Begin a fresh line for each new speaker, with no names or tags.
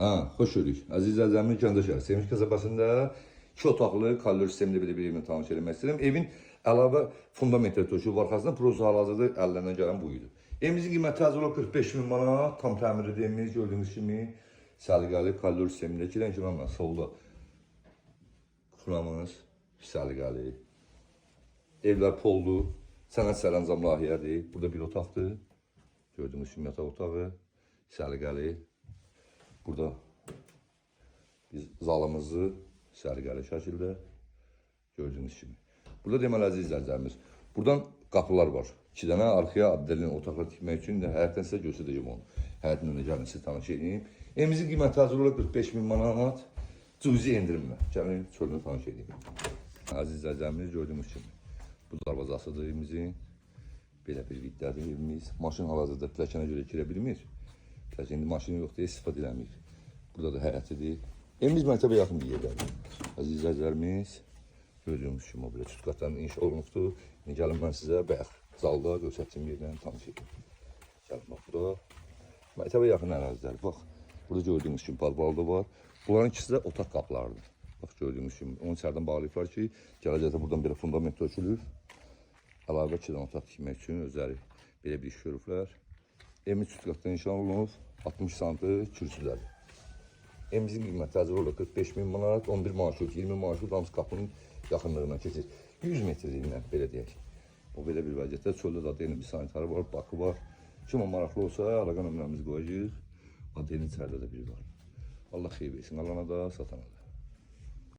Xoş gördük. Əziz əzəmin Gəncə şəhəri Sevinç qəsəbəsində 2 otaqlı kollec sistemli bir evini tanış eləmək istəyirəm. Evin əlavə fundamentə tökülüb var arxasında proza hal-hazırda əllərindən gələn bu idi. Evimizin qiyməti azı 45 min manat, tam təmir edilmiş, gördüyünüz kimi səliqəli kollec sistemində iki rəng var. Solda kuramız səliqəli. Evlər poldur, sənəd sərəncam layihədir. Burada bir otaqdır. Gördüyünüz kimi yataq otağı, səliqəli. Burada biz zalımızı səliqəli şəkildə gördüyünüz kimi. Burada deməli əziz izləyicilərimiz, buradan qapılar var. 2 dənə arxaya addelin otaqlar tikmək üçün də həyətdən sizə göstərəcəm onu. Həyətin önünə gəlin sizi tanış edeyim. Evimizin qiyməti hazır olaraq 45 min manat, cüzi endirimlə. Gəlin çölünü tanış edeyim. Əziz izləyicilərimiz gördüyünüz kimi. Bu darvazasıdır evimizin. Belə bir viddədir evimiz. Maşın hal-hazırda pilləkənə görə girə bilmir. İndi maşını yoxdur, istifadə eləmir. Burada da həyətidir. Evimiz məktəbə yaxın bir yerdədir. Əziz izləyicilərimiz, gördüyünüz kimi belə çütqatdan inşa olunubdur. İndi gəlin mən sizə bayaq zalda göstərdiyim yerdən tanış edeyim. Gəlin bax, burada məktəbə yaxın ərazilər. Bax, burada gördüyünüz kimi balbalı da var. Bunların ikisi də otaq qapılarıdır. Bax, gördüyünüz kimi. Onu içərdən bağlayıblar ki, gələcəkdə buradan belə fundament tökülür. Əlavə 2 dənə otaq tikmək üçün özləri belə bir iş görüblər. Evimiz çütqatdan inşa olunub, 60 santı kürsüdədir. Evimizin qiyməti hazır olur 45 min manat, 11 marşrut, 20 marşrut hamısı qapının yaxınlığına keçir. 100 metrliyindən belə deyək. O belə bir vəziyyətdə çöldə də deyilin bir sanitarı var, bakı var. Kim maraqlı olsa əlaqə nömrəmizi qoyacaq. Adenin içəridə də biri var. Allah xeyir versin, alana da, satana da.